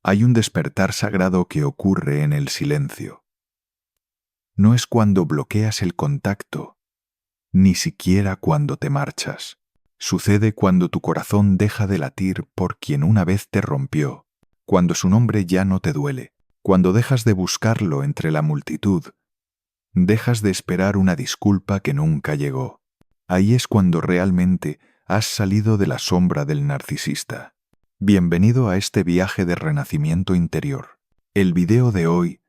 Hay un despertar sagrado que ocurre en el silencio. No es cuando bloqueas el contacto, ni siquiera cuando te marchas. Sucede cuando tu corazón deja de latir por quien una vez te rompió, cuando su nombre ya no te duele, cuando dejas de buscarlo entre la multitud, dejas de esperar una disculpa que nunca llegó. Ahí es cuando realmente has salido de la sombra del narcisista. Bienvenido a este viaje de renacimiento interior. El video de hoy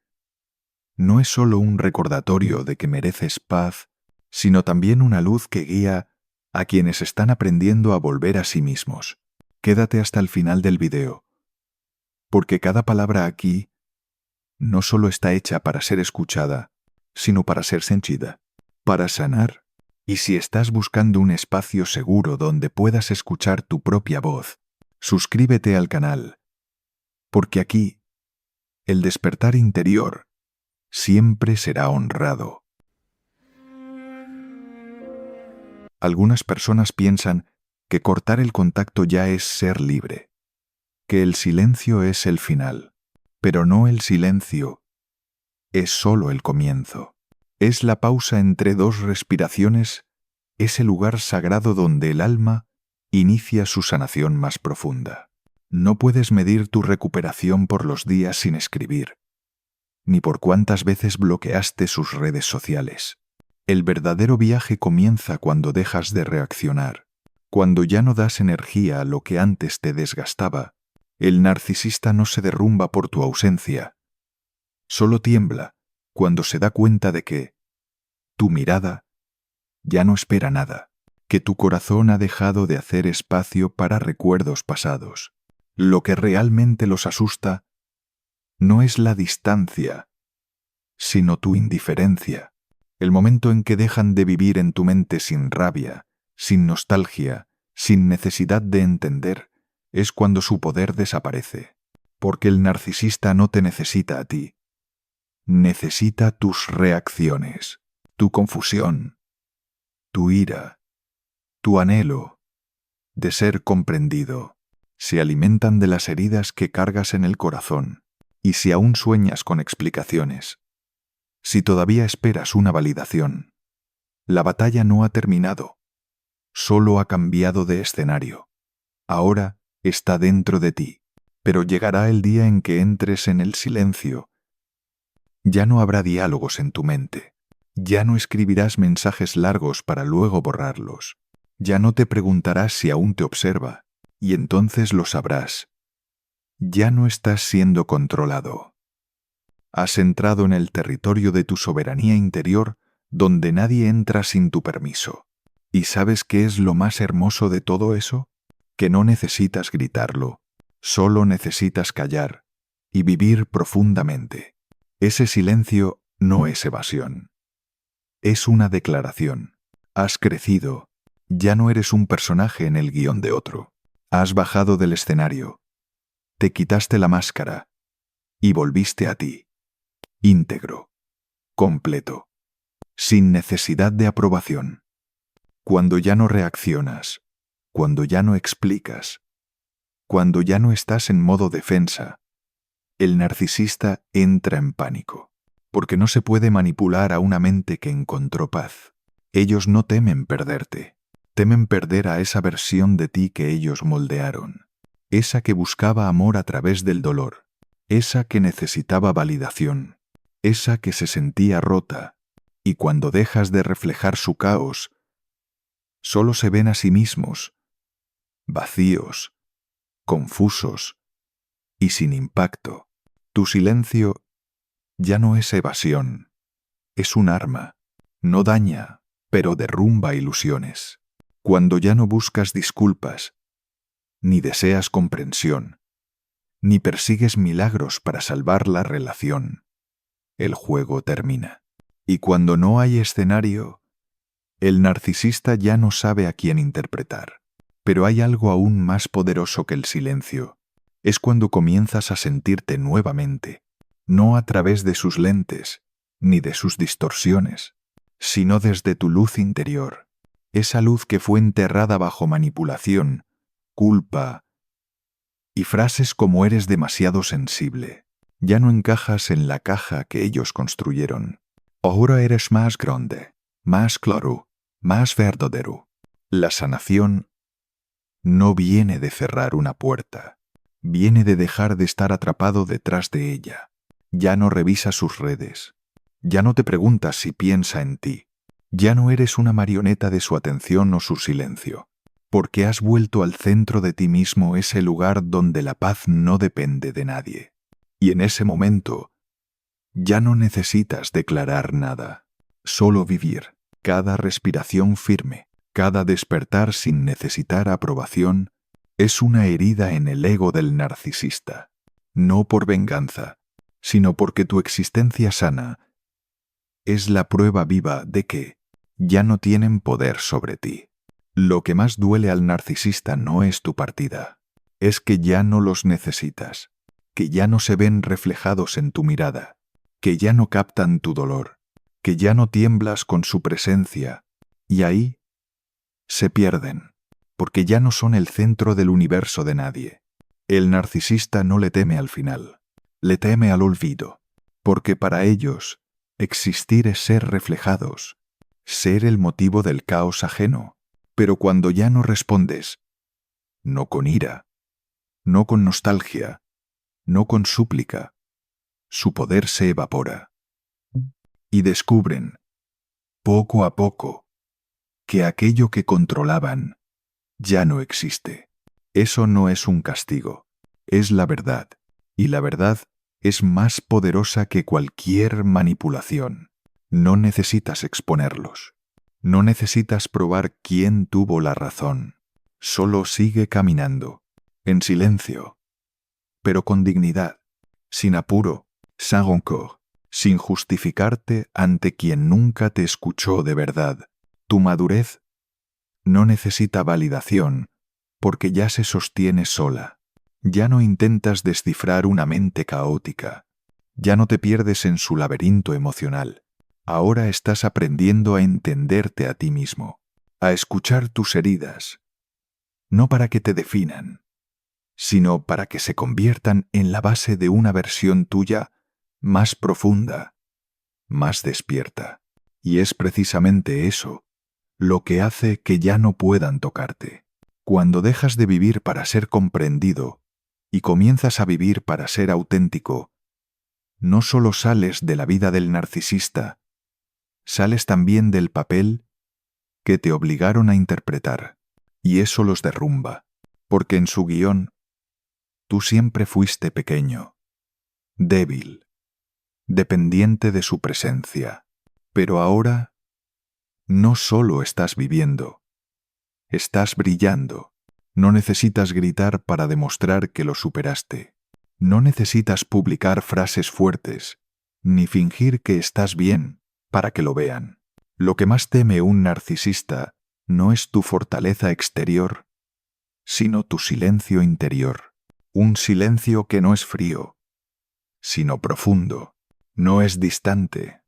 no es solo un recordatorio de que mereces paz, sino también una luz que guía a quienes están aprendiendo a volver a sí mismos. Quédate hasta el final del video, porque cada palabra aquí no solo está hecha para ser escuchada, sino para ser sentida, para sanar. Y si estás buscando un espacio seguro donde puedas escuchar tu propia voz, suscríbete al canal, porque aquí el despertar interior siempre será honrado. Algunas personas piensan que cortar el contacto ya es ser libre, que el silencio es el final, pero no, el silencio es solo el comienzo. Es la pausa entre dos respiraciones, ese lugar sagrado donde el alma inicia su sanación más profunda. No puedes medir tu recuperación por los días sin escribir, ni por cuántas veces bloqueaste sus redes sociales. El verdadero viaje comienza cuando dejas de reaccionar, cuando ya no das energía a lo que antes te desgastaba. El narcisista no se derrumba por tu ausencia, solo tiembla cuando se da cuenta de que tu mirada ya no espera nada, que tu corazón ha dejado de hacer espacio para recuerdos pasados. Lo que realmente los asusta no es la distancia, sino tu indiferencia. El momento en que dejan de vivir en tu mente sin rabia, sin nostalgia, sin necesidad de entender, es cuando su poder desaparece. Porque el narcisista no te necesita a ti. Necesita tus reacciones, tu confusión, tu ira, tu anhelo de ser comprendido. Se alimentan de las heridas que cargas en el corazón. Y si aún sueñas con explicaciones, si todavía esperas una validación, la batalla no ha terminado, solo ha cambiado de escenario. Ahora está dentro de ti, pero llegará el día en que entres en el silencio. Ya no habrá diálogos en tu mente, ya no escribirás mensajes largos para luego borrarlos, ya no te preguntarás si aún te observa, y entonces lo sabrás. Ya no estás siendo controlado. Has entrado en el territorio de tu soberanía interior, donde nadie entra sin tu permiso. ¿Y sabes qué es lo más hermoso de todo eso? Que no necesitas gritarlo, solo necesitas callar y vivir profundamente. Ese silencio no es evasión. Es una declaración. Has crecido. Ya no eres un personaje en el guión de otro. Has bajado del escenario. Te quitaste la máscara y volviste a ti, íntegro, completo, sin necesidad de aprobación. Cuando ya no reaccionas, cuando ya no explicas, cuando ya no estás en modo defensa, el narcisista entra en pánico, porque no se puede manipular a una mente que encontró paz. Ellos no temen perderte, temen perder a esa versión de ti que ellos moldearon. Esa que buscaba amor a través del dolor, esa que necesitaba validación, esa que se sentía rota, y cuando dejas de reflejar su caos, solo se ven a sí mismos, vacíos, confusos y sin impacto. Tu silencio ya no es evasión, es un arma. No daña, pero derrumba ilusiones. Cuando ya no buscas disculpas, ni deseas comprensión, ni persigues milagros para salvar la relación, el juego termina. Y cuando no hay escenario, el narcisista ya no sabe a quién interpretar. Pero hay algo aún más poderoso que el silencio. Es cuando comienzas a sentirte nuevamente, no a través de sus lentes, ni de sus distorsiones, sino desde tu luz interior, esa luz que fue enterrada bajo manipulación, culpa Y frases como eres demasiado sensible. Ya no encajas en la caja que ellos construyeron. Ahora eres más grande, más claro, más verdadero. La sanación no viene de cerrar una puerta. Viene de dejar de estar atrapado detrás de ella. Ya no revisas sus redes. Ya no te preguntas si piensa en ti. Ya no eres una marioneta de su atención o su silencio. Porque has vuelto al centro de ti mismo, ese lugar donde la paz no depende de nadie. Y en ese momento, ya no necesitas declarar nada. Solo vivir. Cada respiración firme, cada despertar sin necesitar aprobación, es una herida en el ego del narcisista. No por venganza, sino porque tu existencia sana es la prueba viva de que ya no tienen poder sobre ti. Lo que más duele al narcisista no es tu partida, es que ya no los necesitas, que ya no se ven reflejados en tu mirada, que ya no captan tu dolor, que ya no tiemblas con su presencia, y ahí se pierden, porque ya no son el centro del universo de nadie. El narcisista no le teme al final, le teme al olvido, porque para ellos existir es ser reflejados, ser el motivo del caos ajeno. Pero cuando ya no respondes, no con ira, no con nostalgia, no con súplica, su poder se evapora. Y descubren, poco a poco, que aquello que controlaban ya no existe. Eso no es un castigo, es la verdad, y la verdad es más poderosa que cualquier manipulación. No necesitas exponerlos. No necesitas probar quién tuvo la razón. Solo sigue caminando, en silencio, pero con dignidad, sin apuro, sans rancor, sin justificarte ante quien nunca te escuchó de verdad. Tu madurez no necesita validación, porque ya se sostiene sola. Ya no intentas descifrar una mente caótica. Ya no te pierdes en su laberinto emocional. Ahora estás aprendiendo a entenderte a ti mismo, a escuchar tus heridas, no para que te definan, sino para que se conviertan en la base de una versión tuya más profunda, más despierta. Y es precisamente eso lo que hace que ya no puedan tocarte. Cuando dejas de vivir para ser comprendido y comienzas a vivir para ser auténtico, no solo sales de la vida del narcisista, sales también del papel que te obligaron a interpretar, y eso los derrumba, porque en su guión tú siempre fuiste pequeño, débil, dependiente de su presencia, pero ahora no solo estás viviendo, estás brillando. No necesitas gritar para demostrar que lo superaste. No necesitas publicar frases fuertes, ni fingir que estás bien para que lo vean. Lo que más teme un narcisista no es tu fortaleza exterior, sino tu silencio interior. Un silencio que no es frío, sino profundo. No es distante,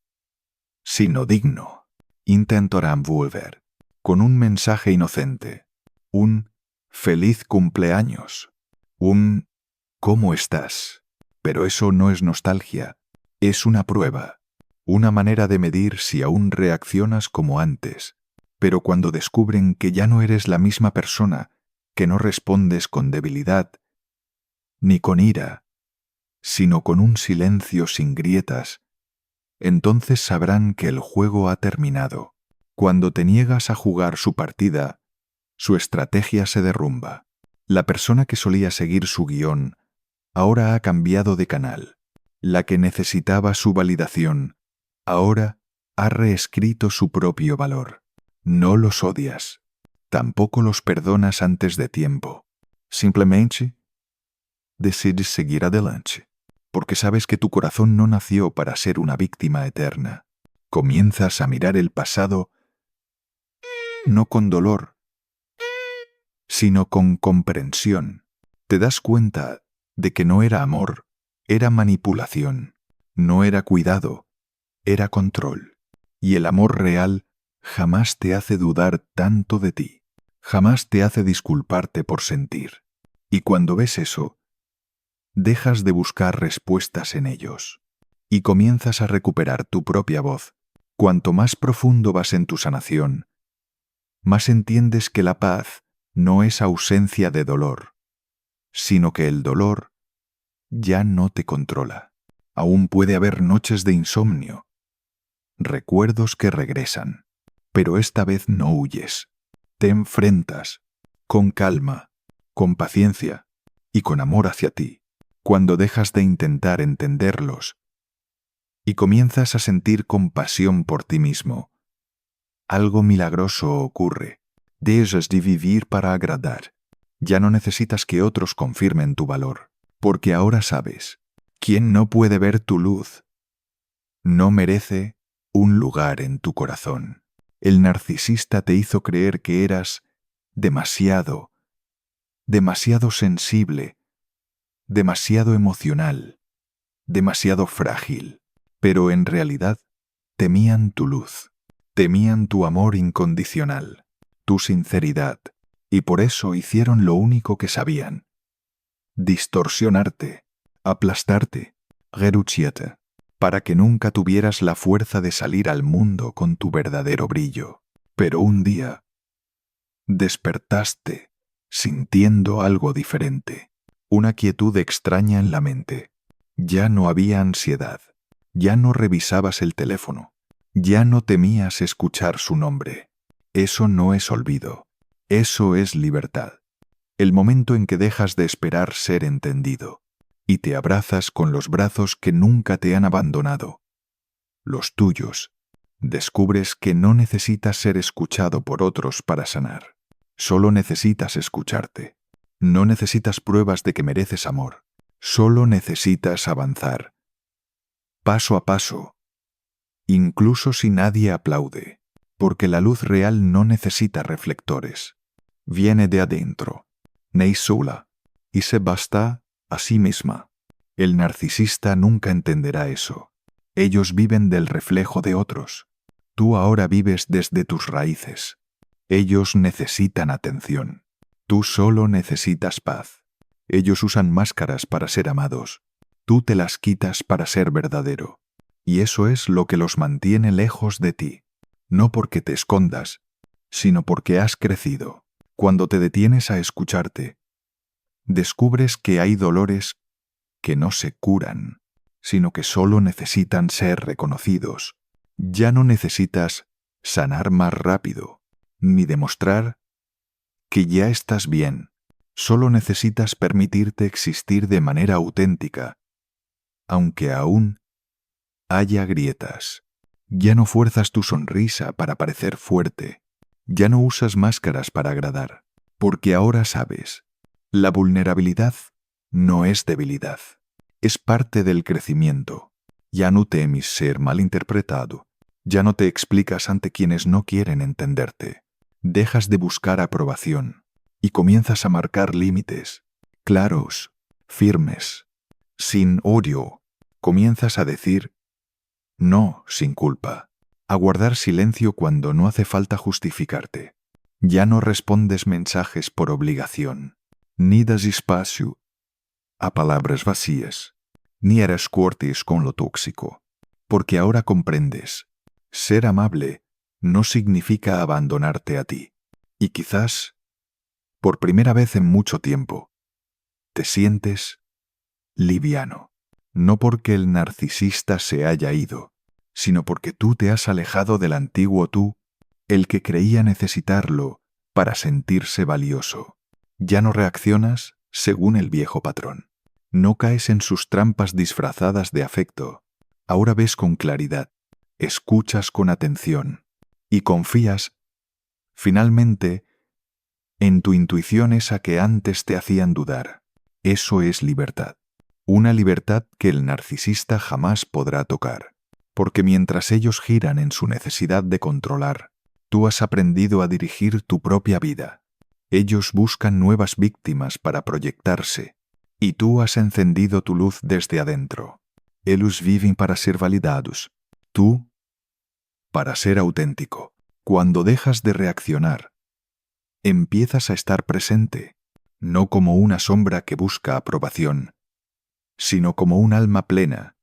sino digno. Intentarán volver con un mensaje inocente, un feliz cumpleaños, un ¿cómo estás? Pero eso no es nostalgia, es una prueba, una manera de medir si aún reaccionas como antes. Pero cuando descubren que ya no eres la misma persona, que no respondes con debilidad, ni con ira, sino con un silencio sin grietas, entonces sabrán que el juego ha terminado. Cuando te niegas a jugar su partida, su estrategia se derrumba. La persona que solía seguir su guión ahora ha cambiado de canal. La que necesitaba su validación ahora ha reescrito su propio valor. No los odias, tampoco los perdonas antes de tiempo. Simplemente decides seguir adelante, porque sabes que tu corazón no nació para ser una víctima eterna. Comienzas a mirar el pasado no con dolor, sino con comprensión. Te das cuenta de que no era amor, era manipulación, no era cuidado, era control. Y el amor real jamás te hace dudar tanto de ti, jamás te hace disculparte por sentir. Y cuando ves eso, dejas de buscar respuestas en ellos y comienzas a recuperar tu propia voz. Cuanto más profundo vas en tu sanación, más entiendes que la paz no es ausencia de dolor, sino que el dolor ya no te controla. Aún puede haber noches de insomnio, recuerdos que regresan, pero esta vez no huyes. Te enfrentas, con calma, con paciencia y con amor hacia ti. Cuando dejas de intentar entenderlos y comienzas a sentir compasión por ti mismo, algo milagroso ocurre. Dejas de vivir para agradar. Ya no necesitas que otros confirmen tu valor, porque ahora sabes, quien no puede ver tu luz, no merece un lugar en tu corazón. El narcisista te hizo creer que eras demasiado sensible, demasiado emocional, demasiado frágil, pero en realidad temían tu luz, temían tu amor incondicional, tu sinceridad, y por eso hicieron lo único que sabían: distorsionarte, aplastarte, reducirte, para que nunca tuvieras la fuerza de salir al mundo con tu verdadero brillo. Pero un día despertaste sintiendo algo diferente, una quietud extraña en la mente. Ya no había ansiedad, ya no revisabas el teléfono, ya no temías escuchar su nombre. Eso no es olvido, eso es libertad. El momento en que dejas de esperar ser entendido y te abrazas con los brazos que nunca te han abandonado, los tuyos, descubres que no necesitas ser escuchado por otros para sanar. Solo necesitas escucharte. No necesitas pruebas de que mereces amor. Solo necesitas avanzar, paso a paso, incluso si nadie aplaude, porque la luz real no necesita reflectores. Viene de adentro, nei sola, y se basta a sí misma. El narcisista nunca entenderá eso. Ellos viven del reflejo de otros. Tú ahora vives desde tus raíces. Ellos necesitan atención. Tú solo necesitas paz. Ellos usan máscaras para ser amados. Tú te las quitas para ser verdadero. Y eso es lo que los mantiene lejos de ti. No porque te escondas, sino porque has crecido. Cuando te detienes a escucharte, descubres que hay dolores que no se curan, sino que solo necesitan ser reconocidos. Ya no necesitas sanar más rápido, ni demostrar que ya estás bien. Solo necesitas permitirte existir de manera auténtica, aunque aún haya grietas. Ya no fuerzas tu sonrisa para parecer fuerte. Ya no usas máscaras para agradar, porque ahora sabes, la vulnerabilidad no es debilidad, es parte del crecimiento. Ya no temes ser malinterpretado, ya no te explicas ante quienes no quieren entenderte. Dejas de buscar aprobación y comienzas a marcar límites, claros, firmes, sin odio. Comienzas a decir no sin culpa, a guardar silencio cuando no hace falta justificarte. Ya no respondes mensajes por obligación, ni das espacio a palabras vacías, ni eres cortés con lo tóxico, porque ahora comprendes, ser amable no significa abandonarte a ti. Y quizás, por primera vez en mucho tiempo, te sientes liviano, no porque el narcisista se haya ido, sino porque tú te has alejado del antiguo tú, el que creía necesitarlo para sentirse valioso. Ya no reaccionas según el viejo patrón. No caes en sus trampas disfrazadas de afecto. Ahora ves con claridad, escuchas con atención y confías, finalmente, en tu intuición esa que antes te hacían dudar. Eso es libertad. Una libertad que el narcisista jamás podrá tocar. Porque mientras ellos giran en su necesidad de controlar, tú has aprendido a dirigir tu propia vida. Ellos buscan nuevas víctimas para proyectarse, y tú has encendido tu luz desde adentro. Ellos viven para ser validados, tú para ser auténtico. Cuando dejas de reaccionar, empiezas a estar presente. no como una sombra que busca aprobación, sino como un alma plena,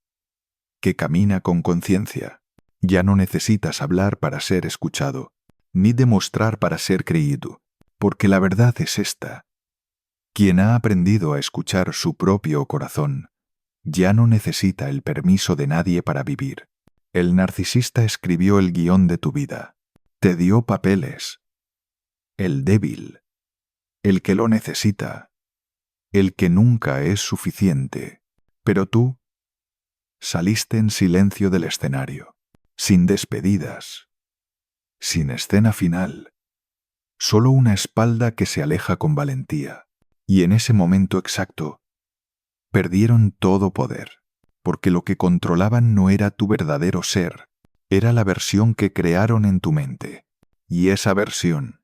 que camina con conciencia. Ya no necesitas hablar para ser escuchado, ni demostrar para ser creído, porque la verdad es esta. Quien ha aprendido a escuchar su propio corazón, ya no necesita el permiso de nadie para vivir. El narcisista escribió el guión de tu vida. Te dio papeles. El débil, el que lo necesita, el que nunca es suficiente. Pero tú saliste en silencio del escenario, sin despedidas, sin escena final, solo una espalda que se aleja con valentía. Y en ese momento exacto, perdieron todo poder, porque lo que controlaban no era tu verdadero ser, era la versión que crearon en tu mente. Y esa versión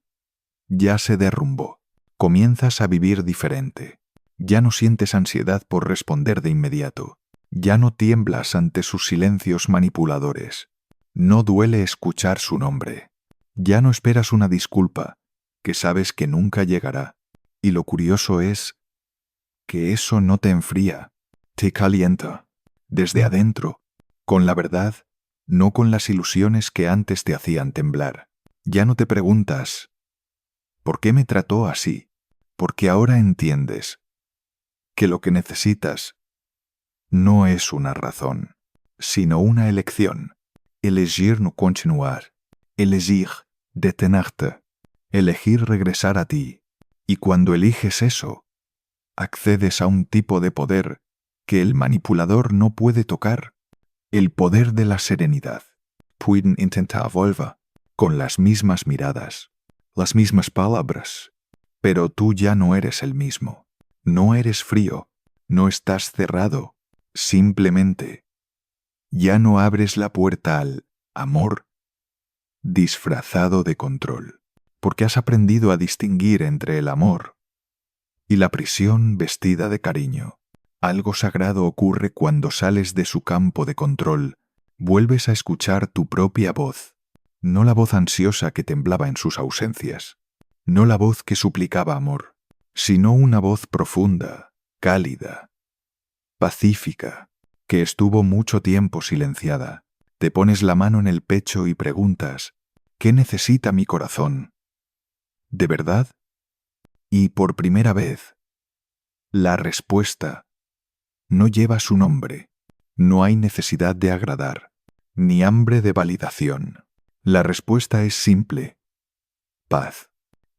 ya se derrumbó. Comienzas a vivir diferente. Ya no sientes ansiedad por responder de inmediato. Ya no tiemblas ante sus silencios manipuladores. No duele escuchar su nombre. Ya no esperas una disculpa, que sabes que nunca llegará. Y lo curioso es que eso no te enfría, te calienta, desde adentro, con la verdad, no con las ilusiones que antes te hacían temblar. Ya no te preguntas, ¿por qué me trató así? Porque ahora entiendes que lo que necesitas no es una razón, sino una elección. Elegir no continuar, elegir detenerte, elegir regresar a ti. Y cuando eliges eso, accedes a un tipo de poder que el manipulador no puede tocar, el poder de la serenidad. Pueden intentar volver con las mismas miradas, las mismas palabras, pero tú ya no eres el mismo. No eres frío, no estás cerrado, simplemente ya no abres la puerta al amor disfrazado de control, porque has aprendido a distinguir entre el amor y la prisión vestida de cariño. Algo sagrado ocurre cuando sales de su campo de control, vuelves a escuchar tu propia voz, no la voz ansiosa que temblaba en sus ausencias, no la voz que suplicaba amor, sino una voz profunda, cálida, pacífica, que estuvo mucho tiempo silenciada. Te pones la mano en el pecho y preguntas, ¿qué necesita mi corazón? ¿De verdad? Y por primera vez, la respuesta no lleva su nombre. No hay necesidad de agradar, ni hambre de validación. La respuesta es simple: paz.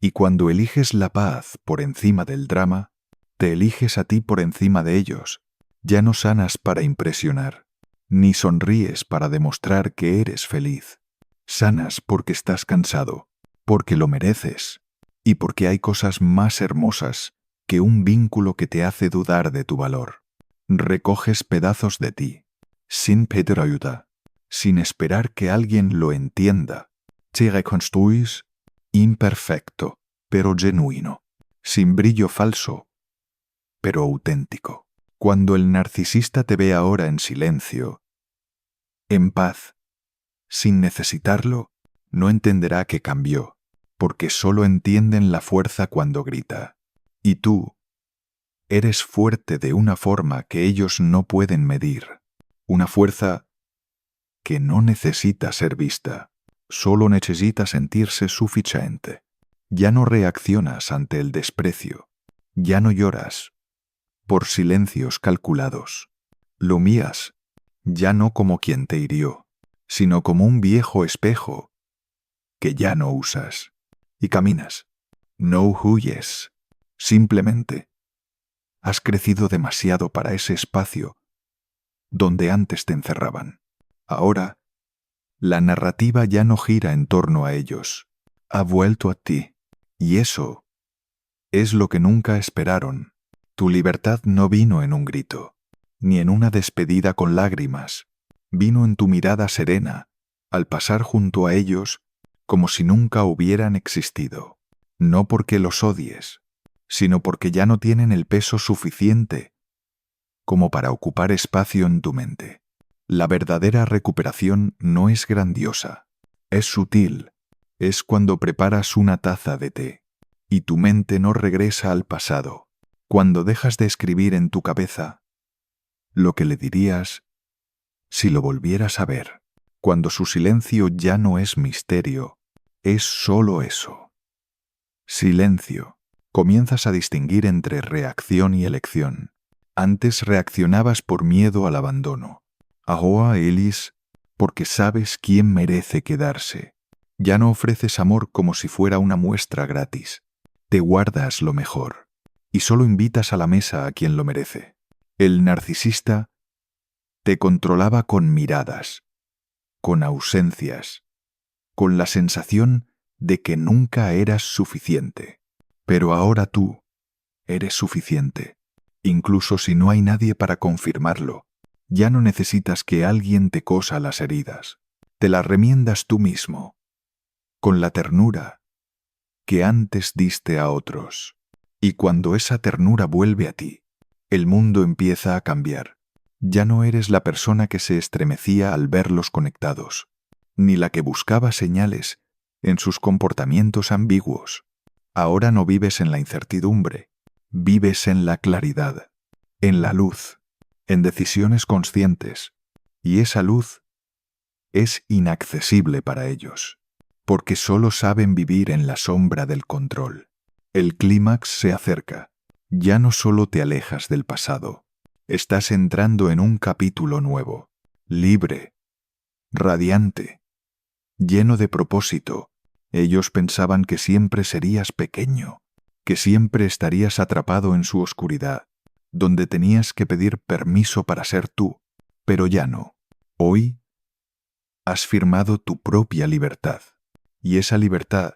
Y cuando eliges la paz por encima del drama, te eliges a ti por encima de ellos. Ya no sanas para impresionar, ni sonríes para demostrar que eres feliz. Sanas porque estás cansado, porque lo mereces, y porque hay cosas más hermosas que un vínculo que te hace dudar de tu valor. Recoges pedazos de ti, sin pedir ayuda, sin esperar que alguien lo entienda. Te reconstruyes imperfecto, pero genuino, sin brillo falso, pero auténtico. Cuando el narcisista te ve ahora en silencio, en paz, sin necesitarlo, no entenderá que cambió, porque solo entienden la fuerza cuando grita. Y tú eres fuerte de una forma que ellos no pueden medir, una fuerza que no necesita ser vista, solo necesita sentirse suficiente. Ya no reaccionas ante el desprecio, ya no lloras por silencios calculados. Lo mías, ya no como quien te hirió, sino como un viejo espejo que ya no usas. Y caminas. No huyes. Simplemente has crecido demasiado para ese espacio donde antes te encerraban. Ahora, la narrativa ya no gira en torno a ellos. Ha vuelto a ti. Y eso es lo que nunca esperaron. Tu libertad no vino en un grito, ni en una despedida con lágrimas. Vino en tu mirada serena, al pasar junto a ellos como si nunca hubieran existido. No porque los odies, sino porque ya no tienen el peso suficiente como para ocupar espacio en tu mente. La verdadera recuperación no es grandiosa, es sutil. Es cuando preparas una taza de té, y tu mente no regresa al pasado. Cuando dejas de escribir en tu cabeza lo que le dirías si lo volvieras a ver, cuando su silencio ya no es misterio, es solo eso. Silencio. Comienzas a distinguir entre reacción y elección. Antes reaccionabas por miedo al abandono. Ahora eliges porque sabes quién merece quedarse. Ya no ofreces amor como si fuera una muestra gratis. Te guardas lo mejor y solo invitas a la mesa a quien lo merece. El narcisista te controlaba con miradas, con ausencias, con la sensación de que nunca eras suficiente. Pero ahora tú eres suficiente, incluso si no hay nadie para confirmarlo. Ya no necesitas que alguien te cosa las heridas. Te las remiendas tú mismo, con la ternura que antes diste a otros. Y cuando esa ternura vuelve a ti, el mundo empieza a cambiar. Ya no eres la persona que se estremecía al verlos conectados, ni la que buscaba señales en sus comportamientos ambiguos. Ahora no vives en la incertidumbre, vives en la claridad, en la luz, en decisiones conscientes, y esa luz es inaccesible para ellos, porque solo saben vivir en la sombra del control. El clímax se acerca. Ya no solo te alejas del pasado, estás entrando en un capítulo nuevo, libre, radiante, lleno de propósito. Ellos pensaban que siempre serías pequeño, que siempre estarías atrapado en su oscuridad, donde tenías que pedir permiso para ser tú, pero ya no. Hoy has firmado tu propia libertad, y esa libertad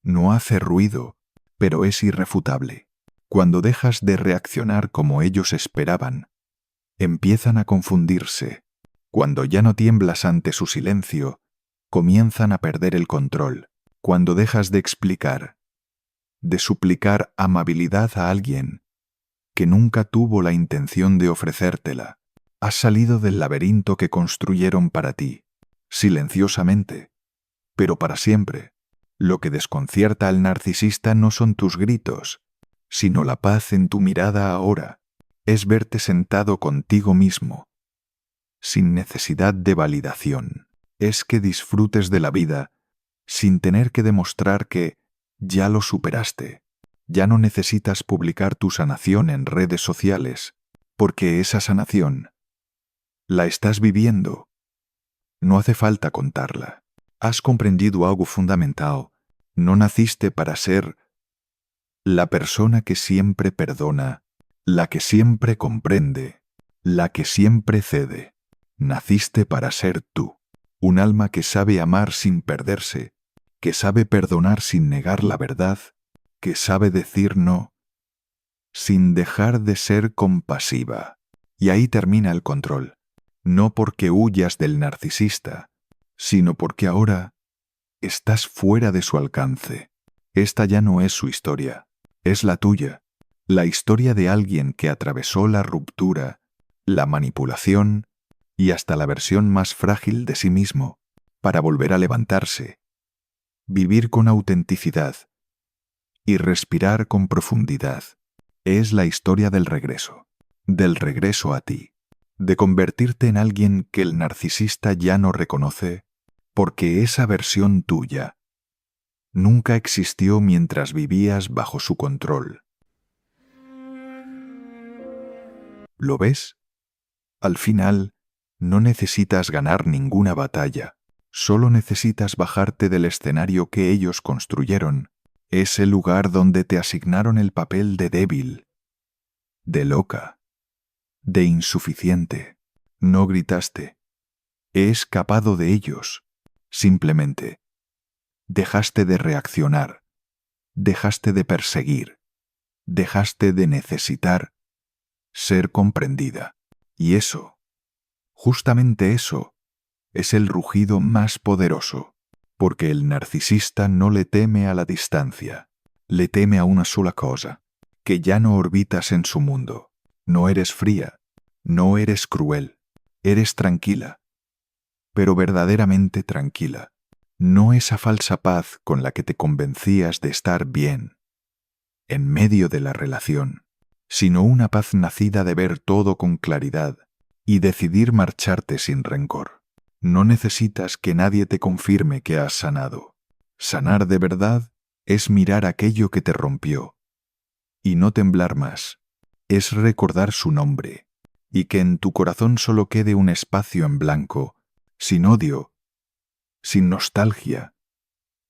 no hace ruido, pero es irrefutable. Cuando dejas de reaccionar como ellos esperaban, empiezan a confundirse. Cuando ya no tiemblas ante su silencio, comienzan a perder el control. Cuando dejas de explicar, de suplicar amabilidad a alguien que nunca tuvo la intención de ofrecértela, has salido del laberinto que construyeron para ti, silenciosamente, pero para siempre. Lo que desconcierta al narcisista no son tus gritos, sino la paz en tu mirada ahora. Es verte sentado contigo mismo, sin necesidad de validación. Es que disfrutes de la vida sin tener que demostrar que ya lo superaste. Ya no necesitas publicar tu sanación en redes sociales, porque esa sanación la estás viviendo. No hace falta contarla. Has comprendido algo fundamental. No naciste para ser la persona que siempre perdona, la que siempre comprende, la que siempre cede. Naciste para ser tú, un alma que sabe amar sin perderse, que sabe perdonar sin negar la verdad, que sabe decir no, sin dejar de ser compasiva. Y ahí termina el control, no porque huyas del narcisista, sino porque ahora estás fuera de su alcance. Esta ya no es su historia, es la tuya, la historia de alguien que atravesó la ruptura, la manipulación y hasta la versión más frágil de sí mismo, para volver a levantarse, vivir con autenticidad y respirar con profundidad. Es la historia del regreso a ti, de convertirte en alguien que el narcisista ya no reconoce, porque esa versión tuya nunca existió mientras vivías bajo su control. ¿Lo ves? Al final, no necesitas ganar ninguna batalla, solo necesitas bajarte del escenario que ellos construyeron, ese lugar donde te asignaron el papel de débil, de loca, de insuficiente. No gritaste. He escapado de ellos. Simplemente dejaste de reaccionar, dejaste de perseguir, dejaste de necesitar ser comprendida. Y eso, justamente eso, es el rugido más poderoso, porque el narcisista no le teme a la distancia, le teme a una sola cosa, que ya no orbitas en su mundo. No eres fría, no eres cruel, eres tranquila, pero verdaderamente tranquila. no esa falsa paz con la que te convencías de estar bien, en medio de la relación, sino una paz nacida de ver todo con claridad y decidir marcharte sin rencor. No necesitas que nadie te confirme que has sanado. Sanar de verdad es mirar aquello que te rompió y no temblar más. Es recordar su nombre y que en tu corazón solo quede un espacio en blanco, sin odio, sin nostalgia,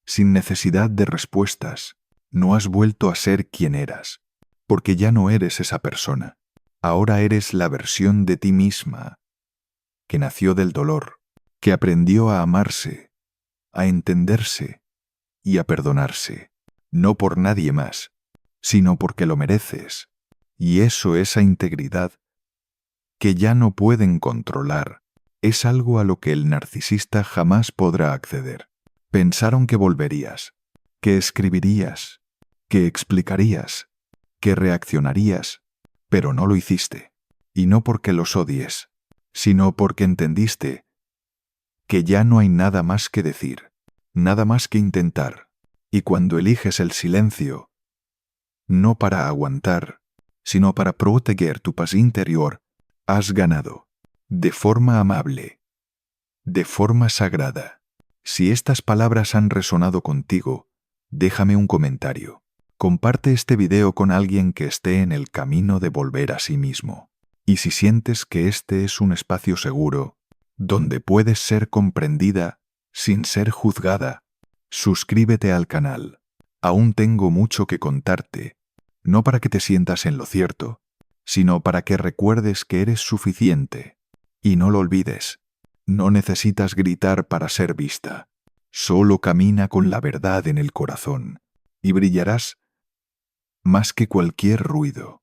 sin necesidad de respuestas. No has vuelto a ser quien eras, porque ya no eres esa persona. Ahora eres la versión de ti misma, que nació del dolor, que aprendió a amarse, a entenderse y a perdonarse, no por nadie más, sino porque lo mereces. Y esa integridad que ya no pueden controlar, es algo a lo que el narcisista jamás podrá acceder. Pensaron que volverías, que escribirías, que explicarías, que reaccionarías, pero no lo hiciste. Y no porque los odies, sino porque entendiste que ya no hay nada más que decir, nada más que intentar. Y cuando eliges el silencio, no para aguantar, sino para proteger tu paz interior, has ganado, de forma amable, de forma sagrada. Si estas palabras han resonado contigo, déjame un comentario. Comparte este video con alguien que esté en el camino de volver a sí mismo. Y si sientes que este es un espacio seguro, donde puedes ser comprendida sin ser juzgada, suscríbete al canal. Aún tengo mucho que contarte, no para que te sientas en lo cierto, sino para que recuerdes que eres suficiente. Y no lo olvides, no necesitas gritar para ser vista. Solo camina con la verdad en el corazón, y brillarás más que cualquier ruido.